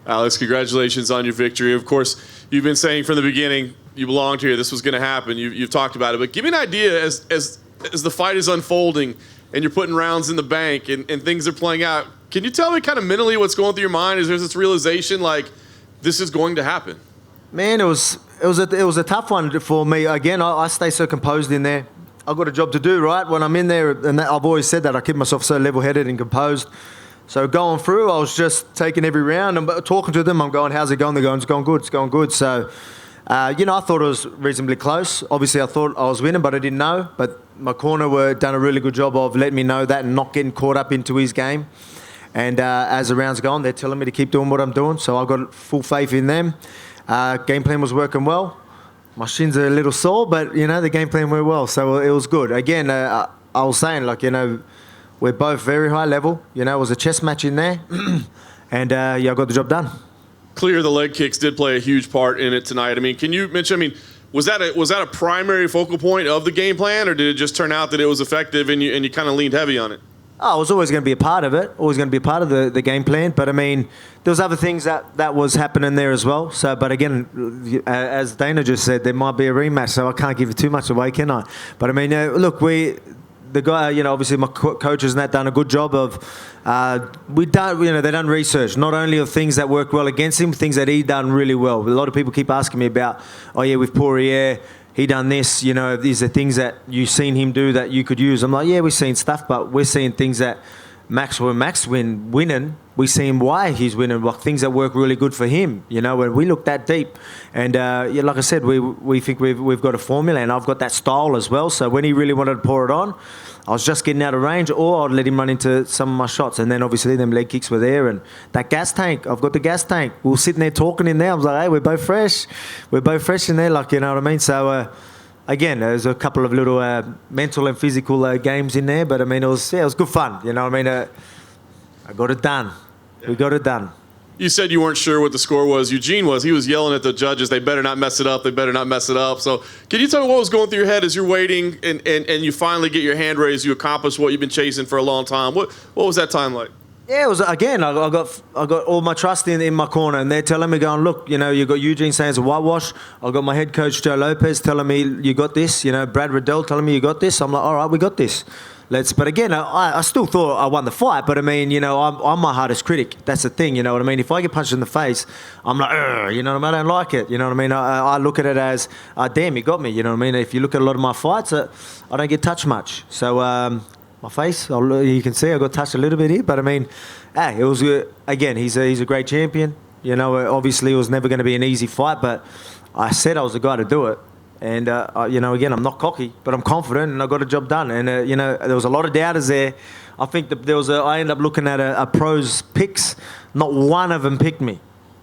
Alex, congratulations on your victory. Of course, you've been saying from the beginning you belonged here. This was going to happen. You've talked about it. But give me an idea as the fight is unfolding and you're putting rounds in the bank and things are playing out. Can you tell me kind of mentally what's going through your mind? Is there this realization like this is going to happen? Man, it was a tough one for me. Again, I stay so composed in there. I've got a job to do, right? When I'm in there, and I've always said that, I keep myself so level-headed and composed. So going through, I was just taking every round and talking to them. I'm going, how's it going? They're going, it's going good, it's going good. So, I thought it was reasonably close. Obviously, I thought I was winning, but I didn't know. But my corner were done a really good job of letting me know that and not getting caught up into his game. And as the rounds go on, they're telling me to keep doing what I'm doing. So I've got full faith in them. Game plan was working well. My shins are a little sore, but, the game plan went well. So it was good. Again, I was saying, we're both very high level. It was a chess match in there. And, I got the job done. Clear the leg kicks did play a huge part in it tonight. Can you mention, was that a primary focal point of the game plan, or did it just turn out that it was effective and you kind of leaned heavy on it? Oh, it was always going to be a part of it. Always going to be a part of the game plan. But, there was other things that was happening there as well. So, but again, as Dana just said, there might be a rematch, so I can't give you too much away, can I? But, look, the guy, obviously my coaches and that done a good job of, they done research, not only of things that worked well against him, things that he done really well. A lot of people keep asking me about, with Poirier, he done this, these are things that you've seen him do that you could use. I'm like, yeah, we've seen stuff, but we're seeing things that Max winning, we seen why he's winning, like things that work really good for him, when we look that deep. And like I said, we think we've got a formula, and I've got that style as well. So when he really wanted to pour it on, I was just getting out of range, or I'd let him run into some of my shots. And then obviously them leg kicks were there, and that gas tank, I've got the gas tank. We were sitting there talking in there. I was like, hey, we're both fresh in there, you know what I mean? So again, there's a couple of little mental and physical games in there, but it was good fun. You know what I mean? I got it done. We got it done. You said you weren't sure what the score was. Eugene was. He was yelling at the judges, they better not mess it up. They better not mess it up. So can you tell me what was going through your head as you're waiting and you finally get your hand raised, you accomplish what you've been chasing for a long time? What was that time like? Yeah, it was, again, I got all my trust in my corner, and they're telling me, going, look, you got Eugene saying it's a whitewash. I got my head coach, Joe Lopez, telling me, you got this. Brad Riddell telling me, you got this. I'm like, all right, we got this. But again, I still thought I won the fight, but I'm my hardest critic. That's the thing, you know what I mean? If I get punched in the face, I'm like, I don't like it, you know what I mean? I look at it as, damn, he got me, you know what I mean? If you look at a lot of my fights, I don't get touched much. So, my face, you can see I got touched a little bit here, but it was, again, he's a great champion. Obviously it was never going to be an easy fight, but I said I was the guy to do it. And, again, I'm not cocky, but I'm confident, and I got a job done. And, there was a lot of doubters there. I think that I ended up looking at a pro's picks. Not one of them picked me.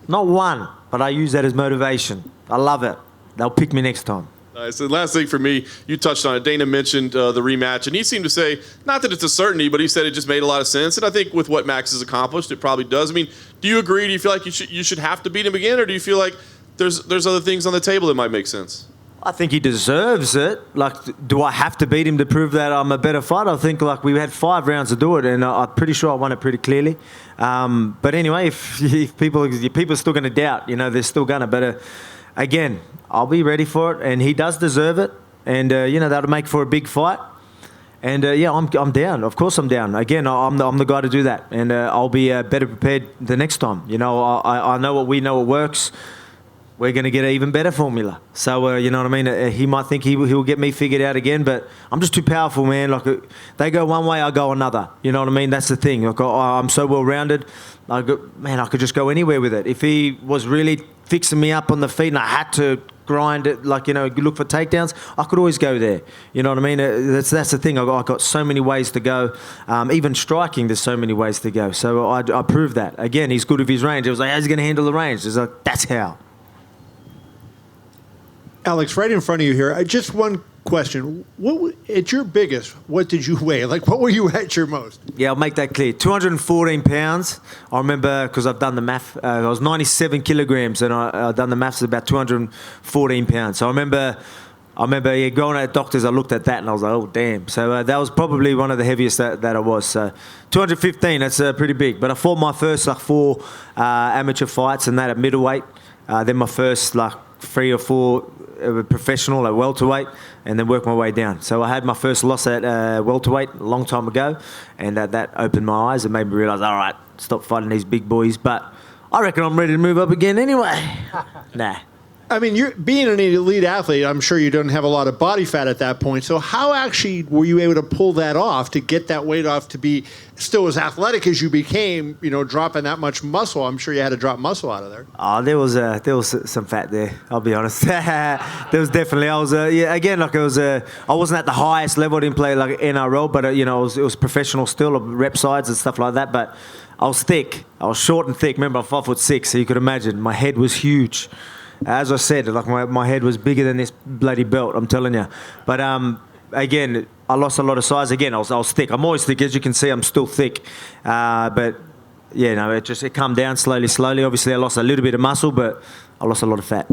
Not one. But I use that as motivation. I love it. They'll pick me next time. Nice. And last thing for me, you touched on it. Dana mentioned the rematch, and he seemed to say, not that it's a certainty, but he said it just made a lot of sense. And I think with what Max has accomplished, it probably does. Do you agree? Do you feel like you should have to beat him again, or do you feel like there's other things on the table that might make sense? I think he deserves it. Do I have to beat him to prove that I'm a better fighter? I think we had 5 rounds to do it, and I'm pretty sure I won it pretty clearly. But anyway, if people are still going to doubt, they're still going to. But again, I'll be ready for it, and he does deserve it. And that'll make for a big fight. And I'm down. Of course, I'm down. Again, I'm the guy to do that, and I'll be better prepared the next time. I know what we know. It works. We're going to get an even better formula. So, you know what I mean? He might think he'll get me figured out again, but I'm just too powerful, man. They go one way, I go another. You know what I mean? That's the thing. I'm so well-rounded. I could just go anywhere with it. If he was really fixing me up on the feet and I had to grind it, look for takedowns, I could always go there. You know what I mean? That's the thing. I've got so many ways to go. Even striking, there's so many ways to go. So I proved that. Again, he's good with his range. It was like, how's he going to handle the range? It's like, that's how. Alex, right in front of you here, just one question. At your biggest, what did you weigh? What were you at your most? Yeah, I'll make that clear. 214 pounds. I remember, because I've done the math, I was 97 kilograms, and I've done the maths, about 214 pounds. So I remember I remember going at doctors, I looked at that and I was like, oh, damn. So that was probably one of the heaviest that I was. So 215, that's pretty big. But I fought my first 4 amateur fights and that at middleweight. Then my first 3 or 4 professional at welterweight, and then worked my way down. So I had my first loss at welterweight a long time ago, and that opened my eyes and made me realise, all right, stop fighting these big boys. But I reckon I'm ready to move up again anyway. Nah. I mean, you're being an elite athlete. I'm sure you don't have a lot of body fat at that point. So how actually were you able to pull that off, to get that weight off, to be still as athletic as you became? Dropping that much muscle. I'm sure you had to drop muscle out of there. Oh, there was some fat there. I'll be honest. There was definitely. I was I wasn't at the highest level. I didn't play like NRL, but it was professional still, rep sides and stuff like that. But I was thick. I was short and thick. Remember, I'm 5'6", so you could imagine my head was huge. As I said, my head was bigger than this bloody belt, I'm telling you. But again, I lost a lot of size. Again, I was thick. I'm always thick. As you can see, I'm still thick. But yeah, no, it calmed down slowly. Obviously, I lost a little bit of muscle, but I lost a lot of fat.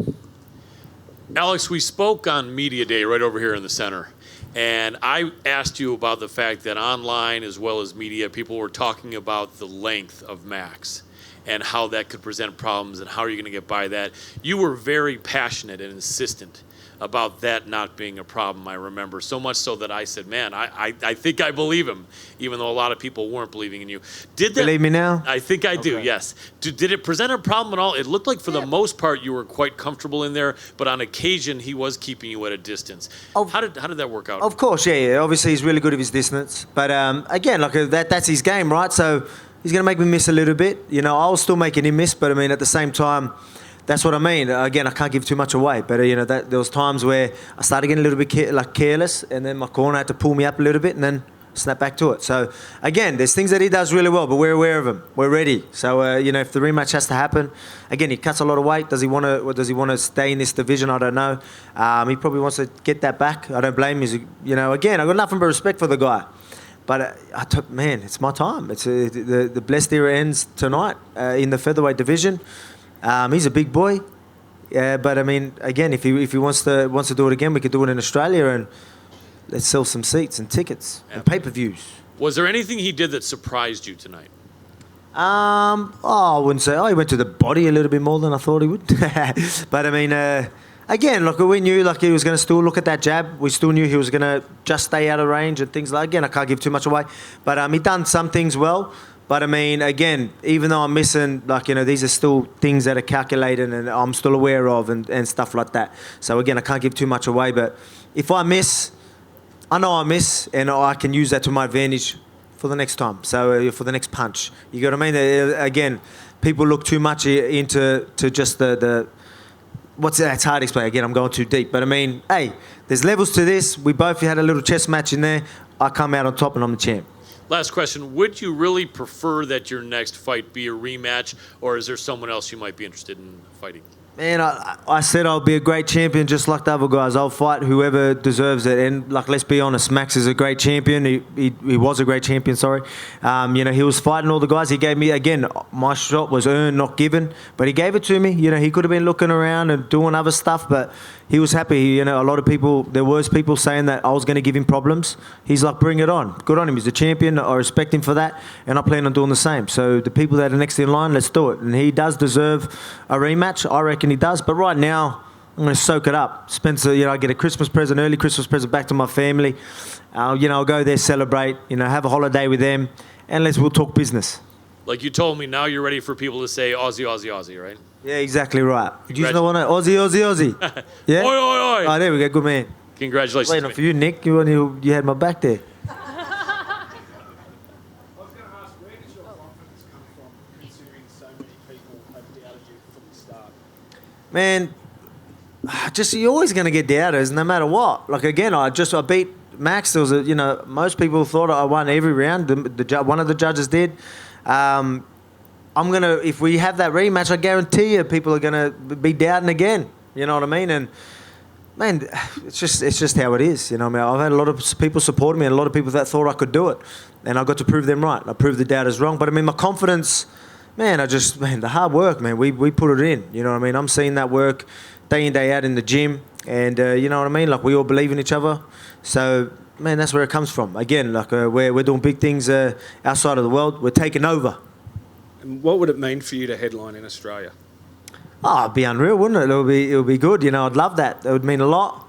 Alex, we spoke on Media Day right over here in the center. And I asked you about the fact that online as well as media, people were talking about the length of Max and how that could present problems and how are you going to get by that. You were very passionate and insistent about that not being a problem, I remember. So much so that I said, man, I think I believe him, even though a lot of people weren't believing in you. Did that, believe me now? I think I do, yes. Did it present a problem at all? It looked like for the most part you were quite comfortable in there, but on occasion he was keeping you at a distance. How did that work out? Of course, yeah. Obviously he's really good at his distance. But again, that's his game, right? So he's going to make me miss a little bit. I was still making him miss, but I mean, at the same time, that's what I mean. Again, I can't give too much away, but there was times where I started getting a little bit careless, and then my corner had to pull me up a little bit, and then snap back to it. So again, there's things that he does really well, but we're aware of him. We're ready. So if the rematch has to happen, again, he cuts a lot of weight. Does he want to stay in this division? I don't know. He probably wants to get that back. I don't blame him. Again, I've got nothing but respect for the guy. But man, it's my time. It's the blessed era ends tonight in the featherweight division. He's a big boy, but I mean, again, if he wants to do it again, we could do it in Australia, and let's sell some seats and tickets and pay-per-views. Was there anything he did that surprised you tonight? I wouldn't say. He went to the body a little bit more than I thought he would. But I mean. Again, we knew he was going to still look at that jab. We still knew he was going to just stay out of range and things like. Again, I can't give too much away, but he done some things well. But I mean, again, even though I'm missing, these are still things that are calculated and I'm still aware of and stuff like that. So again, I can't give too much away. But if I miss, I know I miss, and I can use that to my advantage for the next time. So for the next punch, you got what I mean? Again, people look too much into just the it's hard to explain. Again, I'm going too deep. But I mean, hey, there's levels to this. We both had a little chess match in there. I come out on top and I'm the champ. Last question. Would you really prefer that your next fight be a rematch, or is there someone else you might be interested in fighting? Man, I said I'll be a great champion just like the other guys. I'll fight whoever deserves it. And, let's be honest, Max is a great champion. He was a great champion, sorry. He was fighting all the guys. He gave me, again, my shot was earned, not given. But he gave it to me. He could have been looking around and doing other stuff, but he was happy. A lot of people, there was people saying that I was going to give him problems. He's like, bring it on. Good on him. He's the champion. I respect him for that. And I plan on doing the same. So the people that are next in line, let's do it. And he does deserve a rematch. I reckon he does. But right now, I'm going to soak it up. Spencer, I get a Christmas present, early Christmas present back to my family. I'll go there, celebrate, have a holiday with them. And we'll talk business. Like you told me, now you're ready for people to say Aussie, Aussie, Aussie, right? Yeah, exactly right. Do you know what? Aussie, Aussie, Aussie. Yeah? Oi, oi, oi. Oh, there we go. Good man. Congratulations. Waiting for you, Nick. You had my back there. I was going to ask, where did your confidence come from, considering so many people have doubted you from the start? Man, you're always going to get doubters no matter what. Again, I beat Max. There was most people thought I won every round. One of the judges did. If we have that rematch, I guarantee you people are going to be doubting again. You know what I mean? And man, it's just how it is. I've had a lot of people support me and a lot of people that thought I could do it. And I got to prove them right. I proved the doubters wrong. But I mean, my confidence, man, the hard work, man, we put it in. You know what I mean? I'm seeing that work day in, day out in the gym. And you know what I mean? Like, we all believe in each other. So, man, that's where it comes from. Again, like, we're doing big things outside of the world. We're taking over. And what would it mean for you to headline in Australia? Oh, it'd be unreal, wouldn't it? It would be good. You know, I'd love that. It would mean a lot.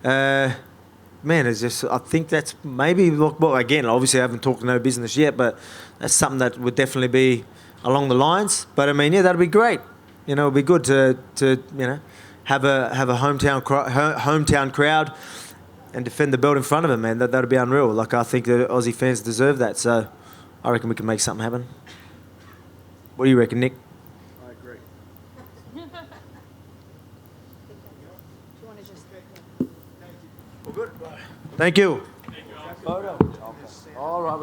Man, it's just, I think that's maybe, look, well, again, obviously I haven't talked no business yet, but that's something that would definitely be along the lines. But I mean, yeah, that'd be great. You know, it'd be good to you know, have a hometown crowd and defend the belt in front of them, man. That'd be unreal. Like, I think the Aussie fans deserve that. So I reckon we can make something happen. What do you reckon, Nick? I agree. Do you want to just... Thank you. All right.